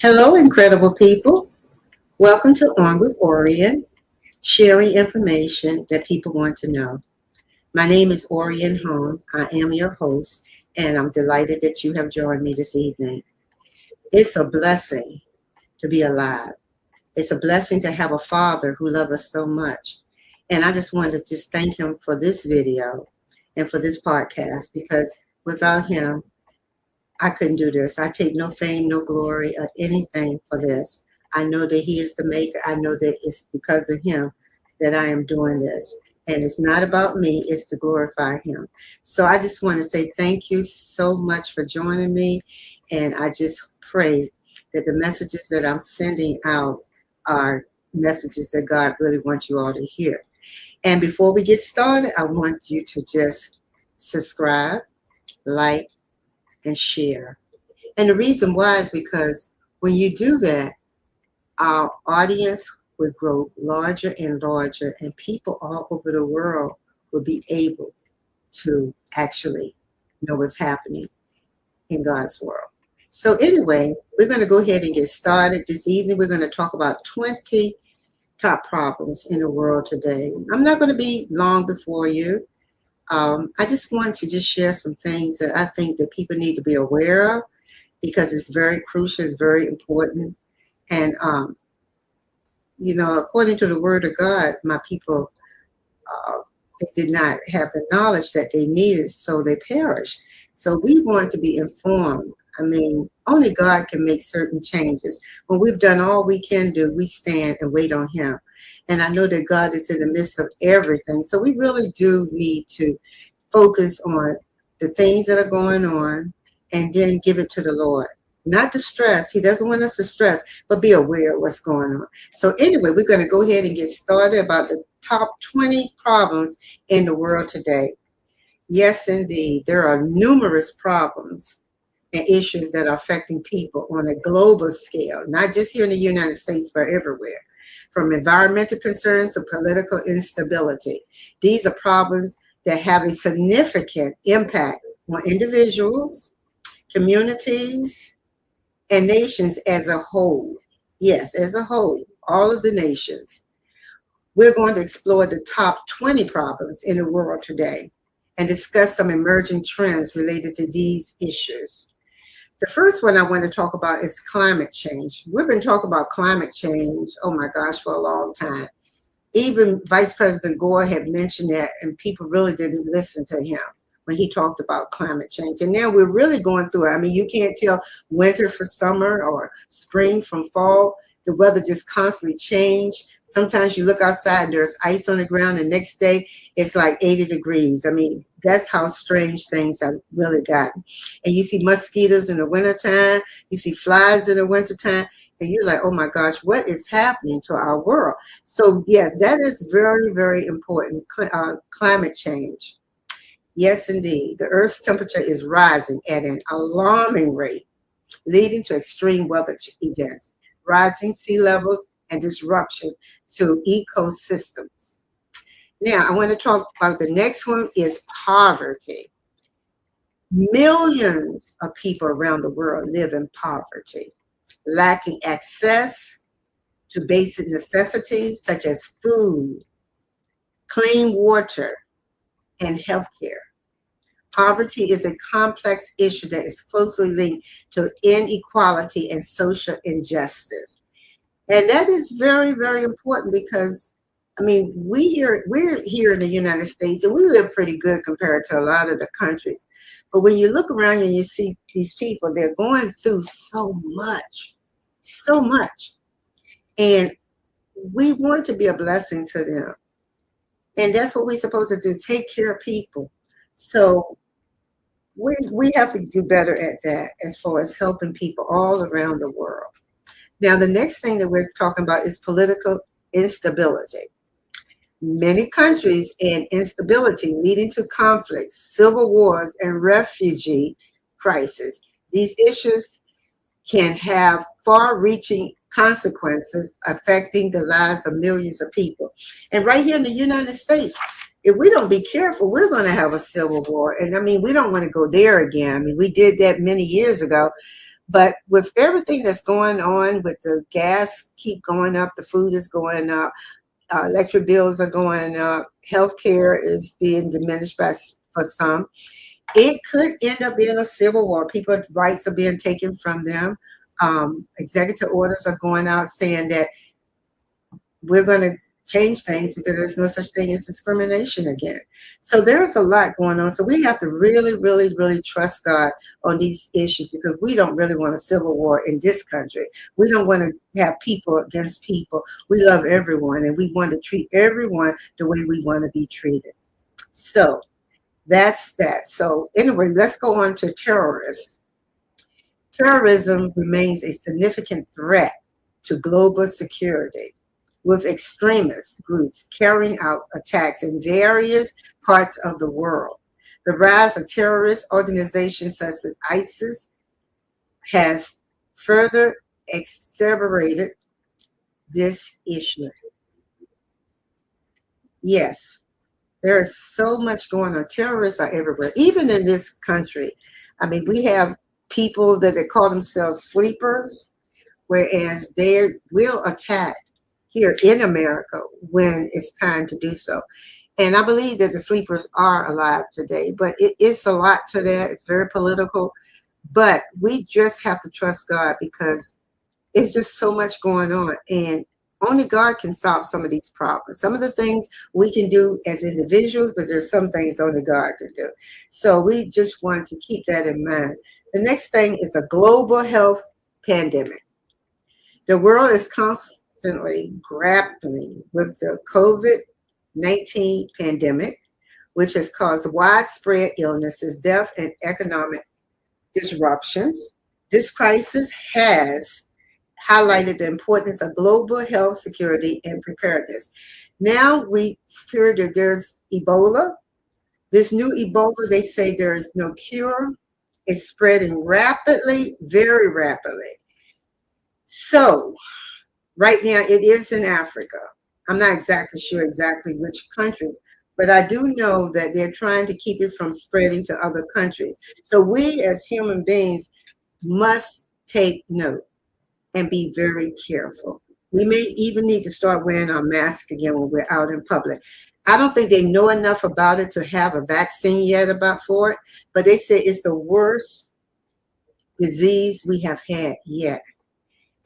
Hello, incredible people. Welcome to On with Orion, sharing information that people want to know. My name is Orion Holmes. I am your host, and I'm delighted that you have joined me this evening. It's a blessing to be alive. It's a blessing to have a father who loves us so much. And I just wanted to just thank him for this video and for this podcast because without him, I couldn't do this. I take no fame, no glory, or anything for this. I know that He is the maker. I know that it's because of Him that I am doing this. And it's not about me, it's to glorify Him. So I just want to say thank you so much for joining me. And I just pray that the messages that I'm sending out are messages that God really wants you all to hear. And before we get started, I want you to just subscribe, like, and share. And the reason why is because when you do that, our audience will grow larger and larger, and people all over the world will be able to actually know what's happening in God's world. So anyway, we're going to go ahead and get started. This evening, we're going to talk about 20 top problems in the world today. I'm not going to be long before you. I just want to just share some things that I think that people need to be aware of because it's very crucial, it's very important. And, according to the word of God, my people, they did not have the knowledge that they needed, so they perished. So we want to be informed. I mean, only God can make certain changes. When we've done all we can do, we stand and wait on Him. And I know that God is in the midst of everything. So we really do need to focus on the things that are going on and then give it to the Lord. Not to stress. He doesn't want us to stress, but be aware of what's going on. So anyway, we're going to go ahead and get started about the top 20 problems in the world today. Yes, indeed. There are numerous problems and issues that are affecting people on a global scale, not just here in the United States, but everywhere. From environmental concerns to political instability. These are problems that have a significant impact on individuals, communities, and nations as a whole. Yes, as a whole, all of the nations. We're going to explore the top 20 problems in the world today and discuss some emerging trends related to these issues. The first one I want to talk about is climate change. We've been talking about climate change, oh my gosh, for a long time. Even Vice President Gore had mentioned that, and people really didn't listen to him when he talked about climate change. And now we're really going through it. I mean, you can't tell winter from summer or spring from fall. The weather just constantly change. Sometimes you look outside and there's ice on the ground, and the next day it's like 80 degrees. I mean, that's how strange things have really gotten. And you see mosquitoes in the wintertime, you see flies in the wintertime, and you're like, oh my gosh, what is happening to our world? So yes, that is very, very important, climate change. Yes, indeed. The Earth's temperature is rising at an alarming rate, leading to extreme weather events, rising sea levels, and disruptions to ecosystems. Now, I want to talk about the next one is poverty. Millions of people around the world live in poverty, lacking access to basic necessities such as food, clean water, and healthcare. Poverty is a complex issue that is closely linked to inequality and social injustice. And that is very, very important because, I mean, we're here in the United States and we live pretty good compared to a lot of the countries. But when you look around and you see these people, they're going through so much. And we want to be a blessing to them. And that's what we're supposed to do, take care of people. So we have to do better at that as far as helping people all around the world. Now, the next thing that we're talking about is political instability. Many countries in instability leading to conflicts, civil wars, and refugee crises. These issues can have far-reaching consequences affecting the lives of millions of people. And right here in the United States, if we don't be careful, we're going to have a civil war. And I mean, we don't want to go there again. I mean, we did that many years ago, But with everything that's going on, with the gas keep going up, the food is going up, electric bills are going up, healthcare is being diminished for some. It could end up being a civil war. People's rights are being taken from them. Executive orders are going out saying that we're going to change things because there's no such thing as discrimination again. So there's a lot going on. So we have to really, really, really trust God on these issues, because we don't really want a civil war in this country. We don't want to have people against people. We love everyone, and we want to treat everyone the way we want to be treated. So that's that. So anyway, let's go on to terrorists. Terrorism remains a significant threat to global security, with extremist groups carrying out attacks in various parts of the world. The rise of terrorist organizations such as ISIS has further exacerbated this issue. Yes, there is so much going on. Terrorists are everywhere, even in this country. I mean, we have people that they call themselves sleepers, whereas they will attack here in America when it's time to do so. And I believe that the sleepers are alive today, but it's a lot to that. It's very political, but we just have to trust God, because it's just so much going on, and only God can solve some of these problems. Some of the things we can do as individuals, but there's some things only God can do. So we just want to keep that in mind. The next thing is a global health pandemic. The world is constantly grappling with the COVID-19 pandemic, which has caused widespread illnesses, death, and economic disruptions. This crisis has highlighted the importance of global health security and preparedness. Now we fear that there's Ebola. This new Ebola, they say there is no cure. It's spreading rapidly, very rapidly. So right now it is in Africa. I'm not exactly sure exactly which countries, but I do know that they're trying to keep it from spreading to other countries. So we as human beings must take note and be very careful. We may even need to start wearing our mask again when we're out in public. I don't think they know enough about it to have a vaccine yet for it, but they say it's the worst disease we have had yet.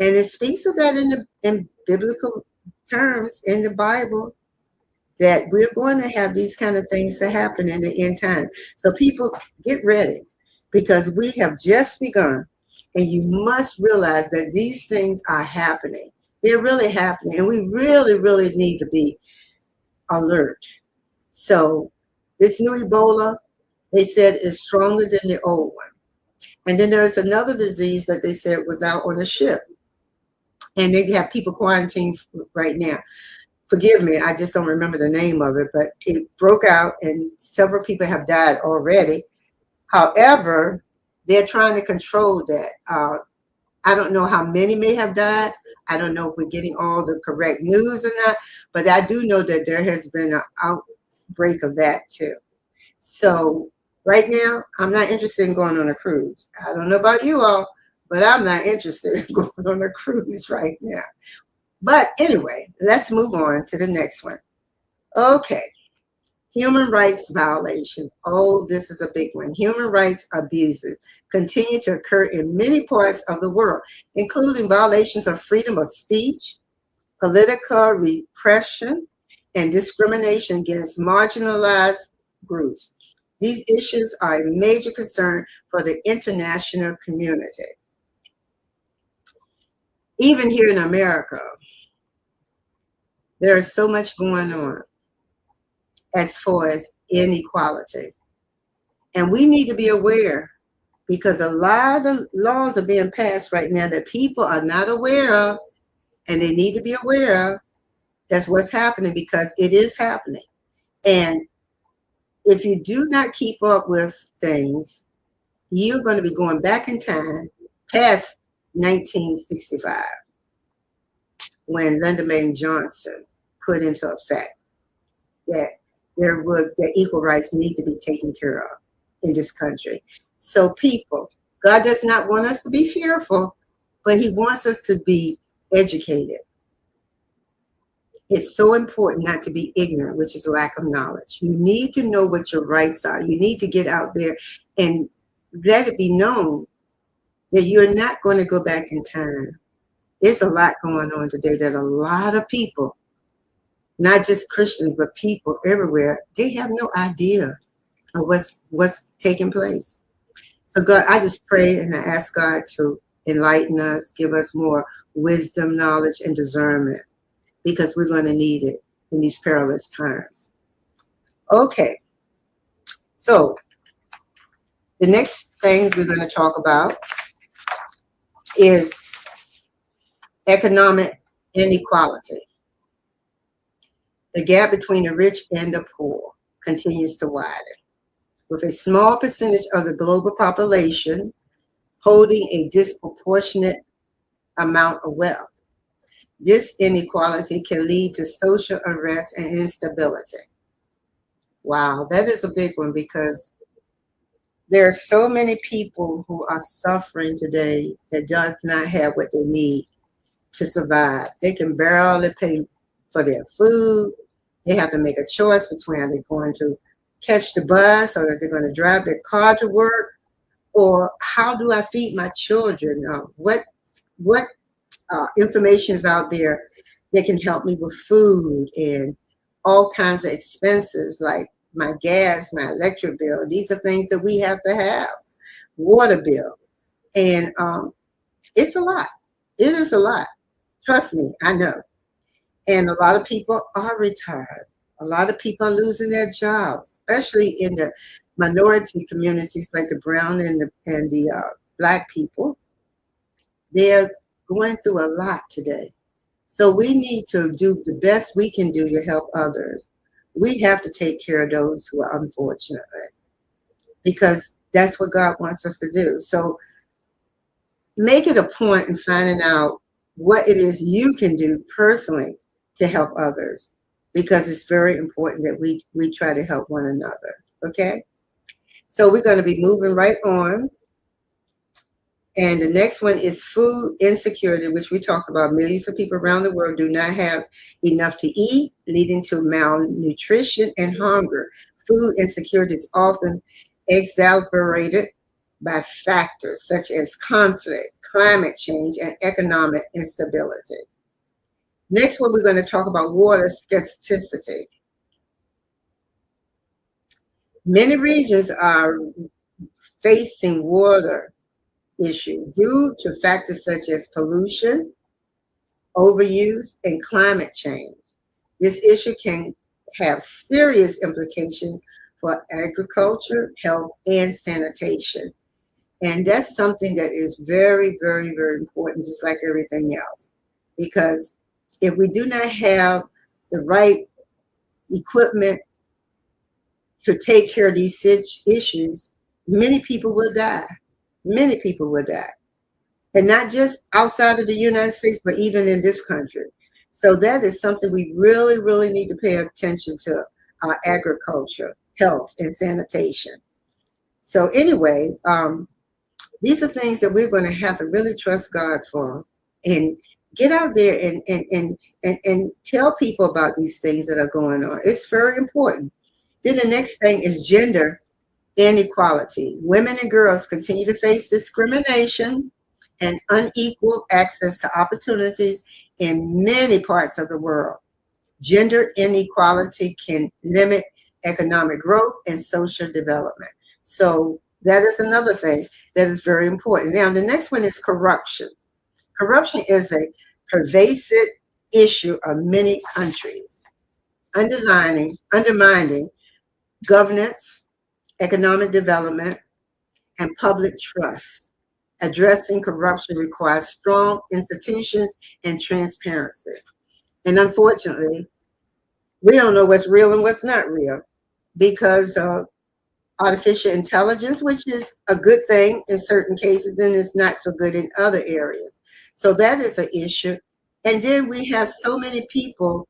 And it speaks of that in biblical terms in the Bible, that we're going to have these kind of things to happen in the end time. So people, get ready, because we have just begun. And you must realize that these things are happening. They're really happening. And we really, really need to be alert. So this new Ebola, they said, is stronger than the old one. And then there's another disease that they said was out on a ship. And they have people quarantined right now. Forgive me, I just don't remember the name of it, but it broke out and several people have died already. However, they're trying to control that. I don't know how many may have died. I don't know if we're getting all the correct news or not, but I do know that there has been an outbreak of that too. So right now, I'm not interested in going on a cruise. I don't know about you all, but I'm not interested in going on a cruise right now. But anyway, let's move on to the next one. Okay. Human rights violations. Oh, this is a big one. Human rights abuses continue to occur in many parts of the world, including violations of freedom of speech, political repression, and discrimination against marginalized groups. These issues are a major concern for the international community. Even here in America, there is so much going on as far as inequality. And we need to be aware, because a lot of laws are being passed right now that people are not aware of, and they need to be aware of. That's what's happening, because it is happening. And if you do not keep up with things, you're going to be going back in time past 1965, when Lyndon B. Johnson put into effect that equal rights need to be taken care of in this country. So people, God does not want us to be fearful, but he wants us to be educated. It's so important not to be ignorant, which is lack of knowledge. You need to know what your rights are. You need to get out there and let it be known that you're not going to go back in time. There's a lot going on today that a lot of people, not just Christians, but people everywhere, they have no idea of what's taking place. So God, I just pray and I ask God to enlighten us, give us more wisdom, knowledge, and discernment, because we're going to need it in these perilous times. Okay, so the next thing we're going to talk about is economic inequality. The gap between the rich and the poor continues to widen, with a small percentage of the global population holding a disproportionate amount of wealth. This inequality can lead to social unrest and instability. Wow, that is a big one, because there are so many people who are suffering today that does not have what they need to survive. They can barely pay for their food. They have to make a choice between are they going to catch the bus, or are they going to drive their car to work, or how do I feed my children? What information is out there that can help me with food and all kinds of expenses like my gas, my electric bill. These are things that we have to have. Water bill. And it's a lot. It is a lot. Trust me, I know. And a lot of people are retired. A lot of people are losing their jobs, especially in the minority communities like the brown and the black people. They're going through a lot today. So we need to do the best we can do to help others. We have to take care of those who are unfortunate, because that's what God wants us to do. So make it a point in finding out what it is you can do personally to help others, because it's very important that we try to help one another, okay? So we're going to be moving right on. And the next one is food insecurity, which we talked about. Millions of people around the world do not have enough to eat, leading to malnutrition and hunger. Food insecurity is often exacerbated by factors such as conflict, climate change, and economic instability. Next one, we're going to talk about water scarcity. Many regions are facing water issues due to factors such as pollution, overuse, and climate change. This issue can have serious implications for agriculture, health, and sanitation. And that's something that is very, very, very important, just like everything else. Because if we do not have the right equipment to take care of these issues, many people will die. Many people will die. And not just outside of the United States, but even in this country. So that is something we really, really need to pay attention to, our agriculture, health, and sanitation. So anyway, these are things that we're going to have to really trust God for, and get out there and tell people about these things that are going on. It's very important. Then the next thing is gender inequality. Women and girls continue to face discrimination and unequal access to opportunities in many parts of the world. Gender inequality can limit economic growth and social development. So that is another thing that is very important. Now, the next one is corruption. Corruption is a pervasive issue of many countries, undermining governance, economic development, and public trust. Addressing corruption requires strong institutions and transparency. And unfortunately, we don't know what's real and what's not real, because of artificial intelligence, which is a good thing in certain cases, and it's not so good in other areas. So that is an issue. And then we have so many people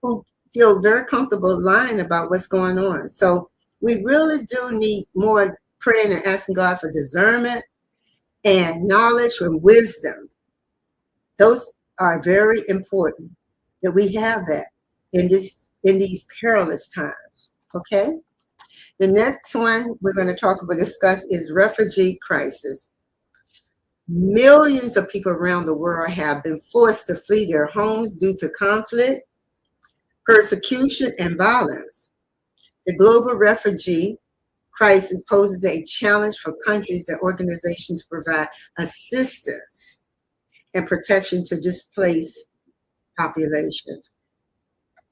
who feel very comfortable lying about what's going on. So we really do need more praying and asking God for discernment and knowledge and wisdom. Those are very important that we have that in these perilous times. Okay. The next one we're going to discuss is refugee crisis. Millions of people around the world have been forced to flee their homes due to conflict, persecution, and violence. The global refugee crisis poses a challenge for countries and organizations to provide assistance and protection to displaced populations.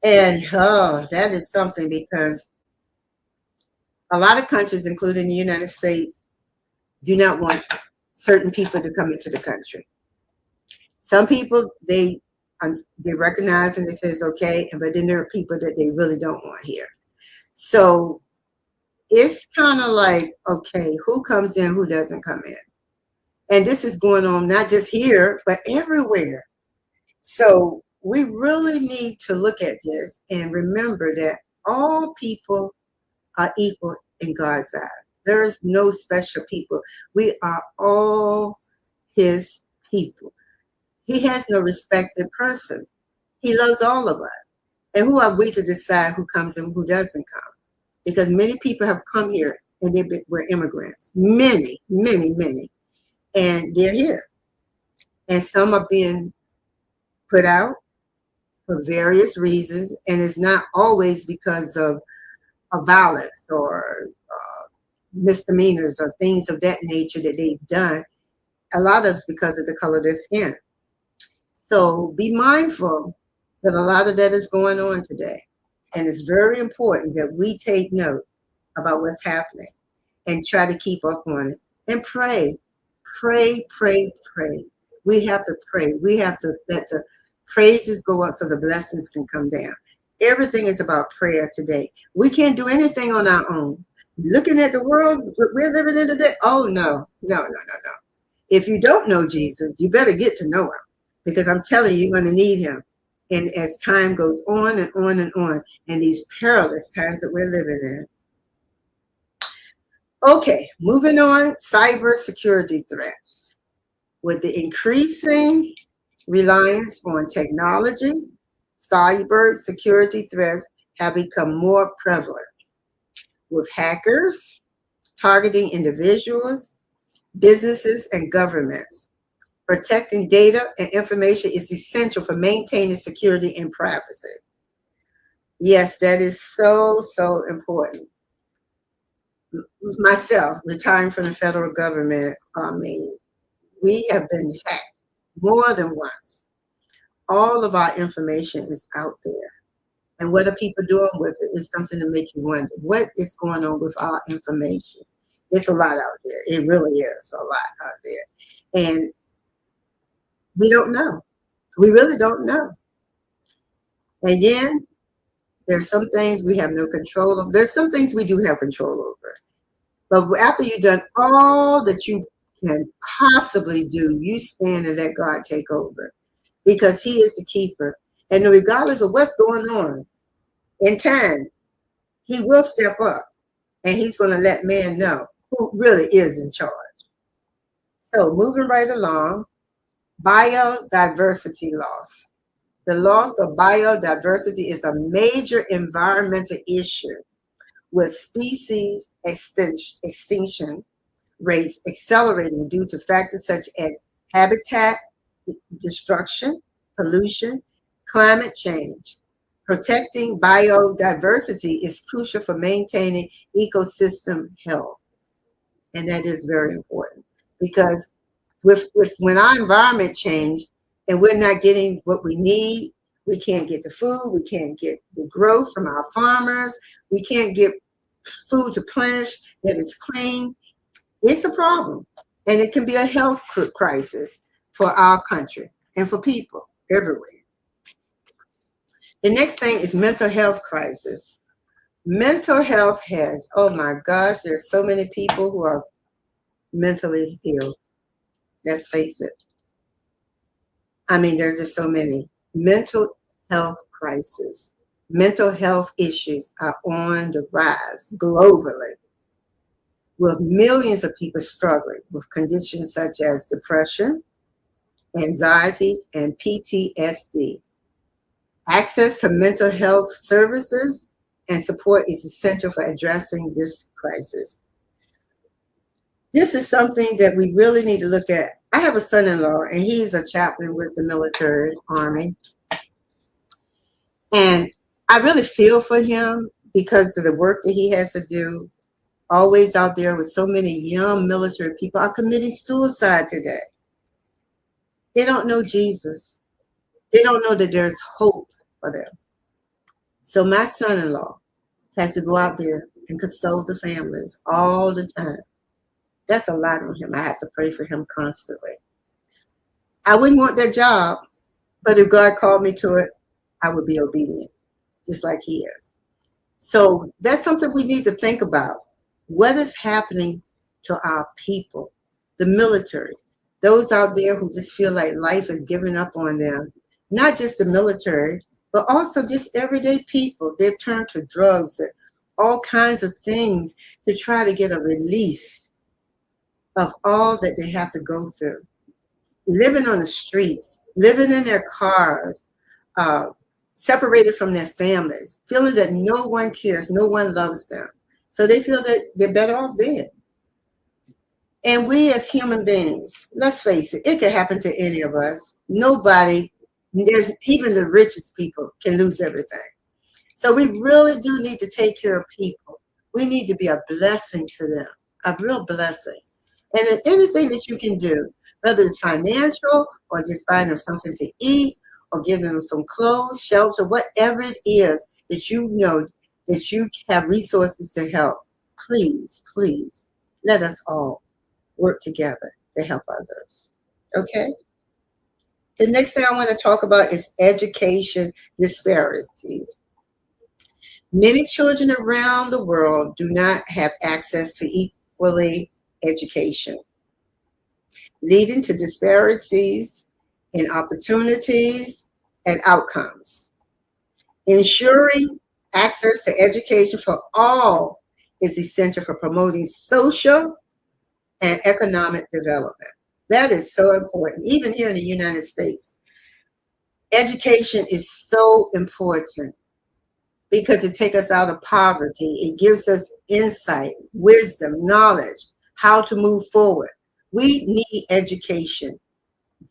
And that is something, because a lot of countries, including the United States, do not want certain people to come into the country. Some people, they recognize and they say it's okay, but then there are people that they really don't want here. So it's kind of like, okay, who comes in, who doesn't come in? And this is going on not just here, but everywhere. So we really need to look at this and remember that all people are equal in God's eyes. There is no special people. We are all his people. He has no respected person. He loves all of us. And who are we to decide who comes and who doesn't come? Because many people have come here and were immigrants. Many, many, many. And they're here. And some are being put out for various reasons. And it's not always because of violence or misdemeanors or things of that nature that they've done. A lot of because of the color of their skin. So be mindful that a lot of that is going on today. And it's very important that we take note about what's happening and try to keep up on it and pray. Pray, pray, pray. We have to pray. We have to let the praises go up so the blessings can come down. Everything is about prayer today. We can't do anything on our own. Looking at the world we're living in today, oh no. If you don't know Jesus, you better get to know him, because I'm telling you, you're going to need him. And as time goes on and on and on, and these perilous times that we're living in. Okay, moving on, cybersecurity threats. With the increasing reliance on technology, cybersecurity threats have become more prevalent, with hackers targeting individuals, businesses, and governments. Protecting data and information is essential for maintaining security and privacy. Yes, that is so, so important. Myself, retiring from the federal government, we have been hacked more than once. All of our information is out there. And what are people doing with it is something to make you wonder, what is going on with our information? It's a lot out there. It really is a lot out there. And we don't know. We really don't know. Again, there's some things we have no control of. There's some things we do have control over. But after you've done all that you can possibly do, you stand and let God take over, because he is the keeper. And regardless of what's going on in time, he will step up and he's going to let man know who really is in charge. So moving right along, biodiversity loss. The loss of biodiversity is a major environmental issue, with species extinction rates accelerating due to factors such as habitat destruction, pollution, climate change. Protecting biodiversity is crucial for maintaining ecosystem health. And that is very important, because when our environment change and we're not getting what we need, we can't get the food, we can't get the growth from our farmers, we can't get food to plenish that is clean. It's a problem, and it can be a health crisis for our country and for people everywhere. The next thing is mental health crisis. Mental health has, oh my gosh, there's so many people who are mentally ill. Let's face it. I mean, there's just so many. Mental health crisis. Mental health issues are on the rise globally. with millions of people struggling with conditions such as depression, anxiety, and PTSD. Access to mental health services and support is essential for addressing this crisis. This is something that we really need to look at. I have a son-in-law, and he's a chaplain with the military army. And I really feel for him because of the work that he has to do, always out there with so many young military people are committing suicide today. They don't know Jesus. They don't know that there's hope for them. So my son-in-law has to go out there and console the families all the time. That's a lot on him. I have to pray for him constantly. I wouldn't want that job, but if God called me to it, I would be obedient, just like he is. So that's something we need to think about. What is happening to our people, the military, those out there who just feel like life is giving up on them, not just the military, but also just everyday people. They've turned to drugs and all kinds of things to try to get a release of all that they have to go through. Living on the streets, living in their cars, separated from their families, feeling that no one cares, no one loves them. So they feel that they're better off dead. And we as human beings, let's face it, it could happen to any of us. Nobody, there's even the richest people can lose everything. So we really do need to take care of people. We need to be a blessing to them, a real blessing. And in anything that you can do, whether it's financial or just buying them something to eat or giving them some clothes, shelter, whatever it is that you know that you have resources to help, please, please let us all work together to help others. Okay? The next thing I want to talk about is education disparities. Many children around the world do not have access to equally education, leading to disparities in opportunities and outcomes. Ensuring access to education for all is essential for promoting social and economic development. That is so important. Even here in the United States, education is so important because it takes us out of poverty. It gives us insight, wisdom, knowledge, how to move forward. We need education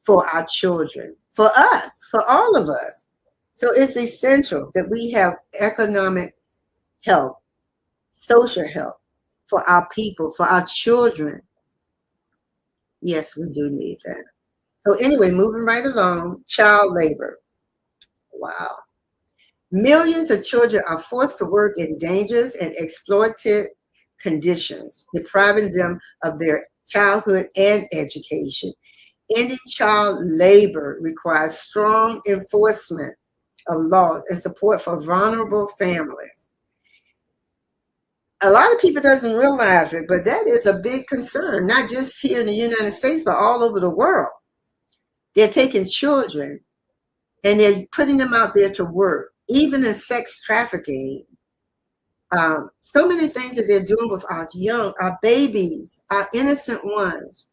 for our children, for us, for all of us. So it's essential that we have economic help, social help for our people, for our children. Yes, we do need that. So anyway, moving right along, child labor. Wow. Millions of children are forced to work in dangerous and exploitative conditions, depriving them of their childhood and education. Ending child labor requires strong enforcement of laws and support for vulnerable families. A lot of people doesn't realize it, but that is a big concern, not just here in the United States, but all over the world. They're taking children and they're putting them out there to work, even in sex trafficking. So many things that they're doing with our babies, our innocent ones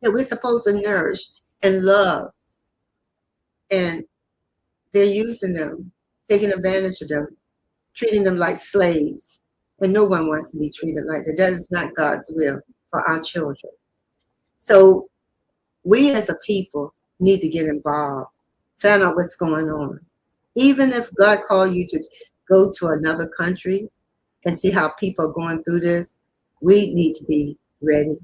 that we're supposed to nourish and love. And they're using them, taking advantage of them, treating them like slaves. And no one wants to be treated like that. That is not God's will for our children. So we as a people need to get involved, find out what's going on. Even if God called you to go to another country and see how people are going through this, we need to be ready.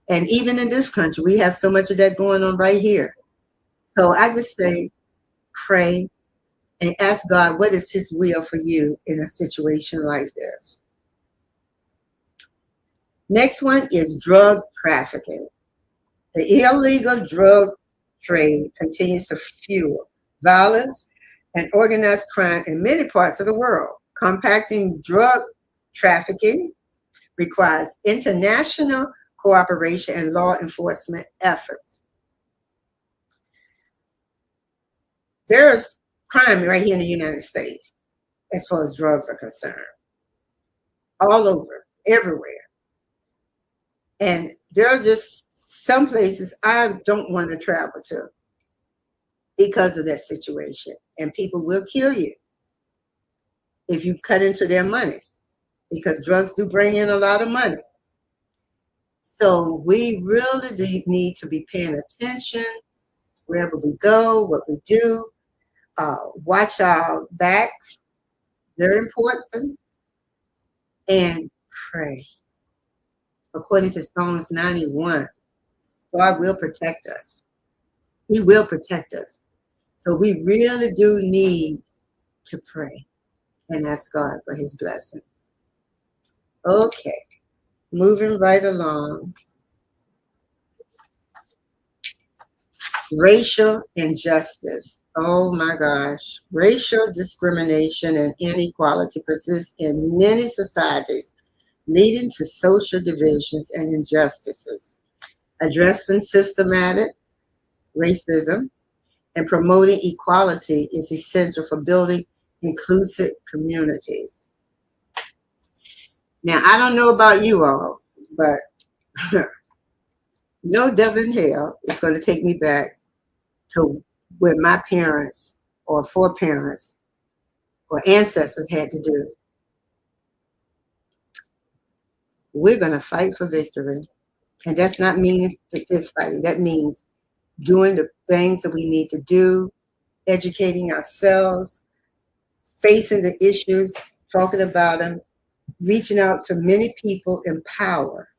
And even in this country, we have so much of that going on right here. So I just say, pray and ask God, what is his will for you in a situation like this? Next one is drug trafficking. The illegal drug trade continues to fuel violence and organized crime in many parts of the world. Combating drug trafficking requires international cooperation and law enforcement efforts. There's crime right here in the United States as far as drugs are concerned. All over, everywhere. And there are just some places I don't want to travel to because of that situation. And people will kill you if you cut into their money, because drugs do bring in a lot of money. So we really do need to be paying attention wherever we go, what we do. Watch our backs, very important, and pray. According to Psalms 91, God will protect us. He will protect us. So we really do need to pray and ask God for his blessing. Okay, moving right along. Racial injustice. Oh my gosh. Racial discrimination and inequality persists in many societies, leading to social divisions and injustices. Addressing systematic racism and promoting equality is essential for building inclusive communities. Now, I don't know about you all, but no devil in hell is going to take me back to where my parents or foreparents or ancestors had to do. We're going to fight for victory. And that's not meaning fist fighting. That means doing the things that we need to do, educating ourselves, facing the issues, talking about them, reaching out to many people in power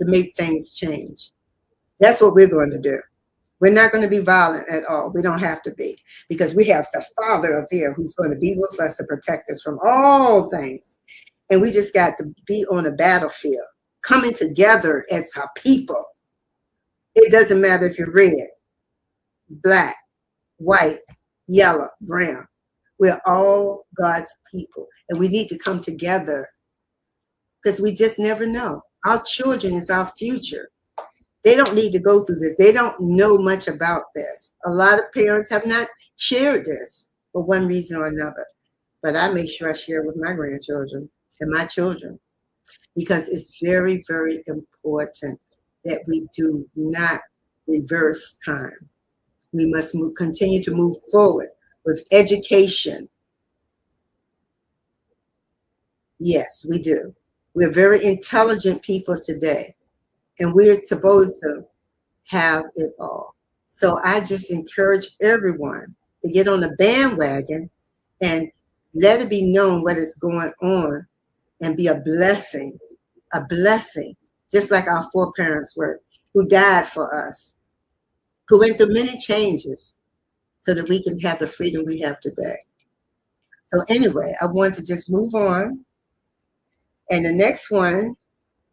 to make things change. That's what we're going to do. We're not going to be violent at all. We don't have to be, because we have the Father up there who's going to be with us to protect us from all things. And we just got to be on a battlefield, coming together as a people. It doesn't matter if you're red, black, white, yellow, brown. We're all God's people. And we need to come together because we just never know. Our children is our future. They don't need to go through this. They don't know much about this. A lot of parents have not shared this for one reason or another. But I make sure I share with my grandchildren and my children, because it's very, very important that we do not reverse time. We must continue to move forward with education. Yes, we do. We're very intelligent people today, and we're supposed to have it all. So I just encourage everyone to get on the bandwagon and let it be known what is going on and be a blessing, just like our foreparents were, who died for us, who went through many changes so that we can have the freedom we have today. So anyway, I want to just move on. And the next one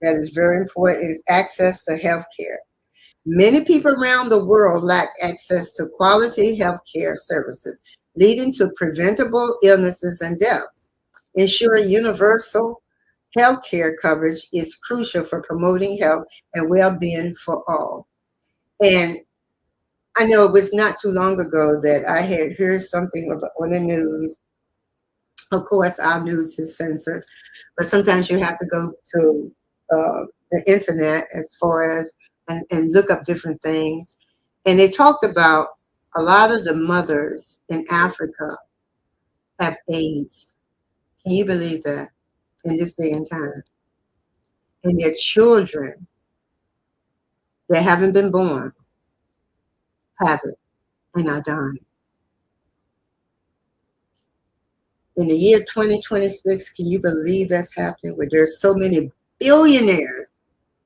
that is very important is access to health care. Many people around the world lack access to quality health care services, leading to preventable illnesses and deaths. Ensuring universal health care coverage is crucial for promoting health and well-being for all. And I know it was not too long ago that I had heard something about on the news. Of course, our news is censored, but sometimes you have to go to the internet as far as and look up different things. And they talked about a lot of the mothers in Africa have AIDS. Can you believe that in this day and time? And their children that haven't been born have it and are dying. In the year 2026, can you believe that's happening, where there's so many billionaires?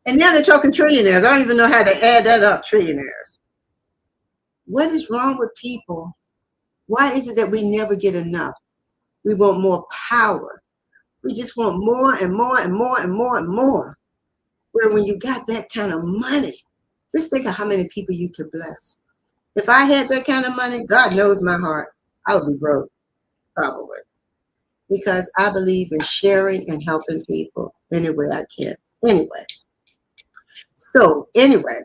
And now they're talking trillionaires. I don't even know how to add that up, trillionaires. What is wrong with people? Why is it that we never get enough? We want more power. We just want more and more and more and more and more. Where when you got that kind of money, just think of how many people you could bless. If I had that kind of money, God knows my heart, I would be broke, probably. Because I believe in sharing and helping people any way I can. Anyway. So anyway,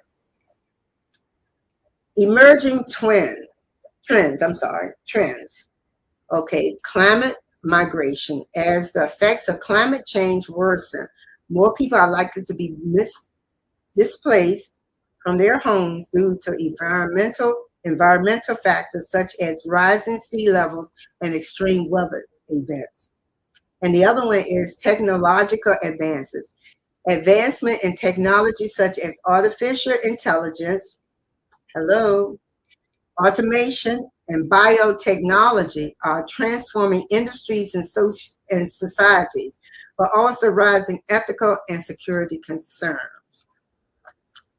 emerging trends. Okay, climate migration. As the effects of climate change worsen, more people are likely to be displaced from their homes due to environmental factors such as rising sea levels and extreme weather events. And the other one is technological advances. Advancement in technology such as artificial intelligence, hello, automation, and biotechnology are transforming industries and societies, but also rising ethical and security concerns.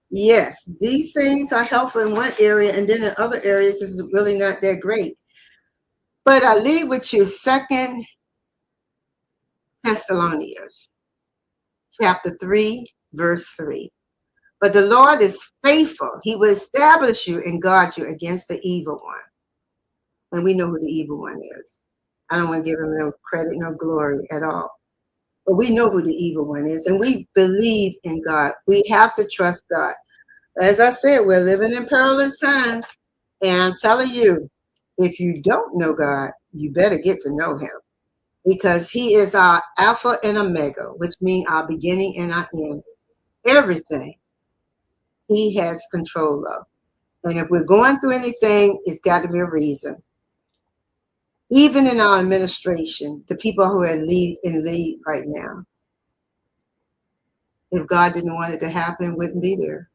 Yes, these things are helpful in one area, and then in other areas, it's really not that great. But I leave with you 2 Thessalonians chapter 3, verse 3. But the Lord is faithful. He will establish you and guard you against the evil one. And we know who the evil one is. I don't want to give him no credit, no glory at all. But we know who the evil one is, and we believe in God. We have to trust God. As I said, we're living in perilous times. And I'm telling you, if you don't know God, you better get to know him. Because he is our Alpha and Omega, which means our beginning and our end. Everything he has control of. And if we're going through anything, it's got to be a reason. Even in our administration, the people who are in lead right now, if God didn't want it to happen, it wouldn't be there.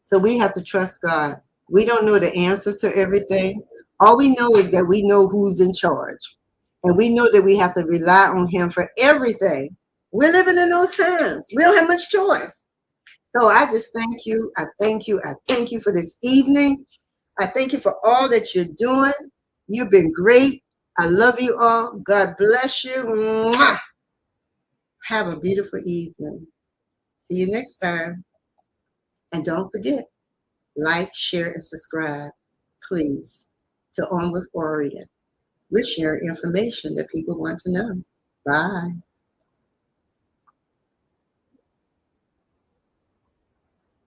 So we have to trust God. We don't know the answers to everything. All we know is that we know who's in charge. And we know that we have to rely on him for everything. We're living in those times. We don't have much choice. So I just thank you. I thank you. I thank you for this evening. I thank you for all that you're doing. You've been great. I love you all. God bless you. Mwah! Have a beautiful evening. See you next time. And don't forget, like, share, and subscribe, please, to On with Orion. We share information that people want to know. Bye.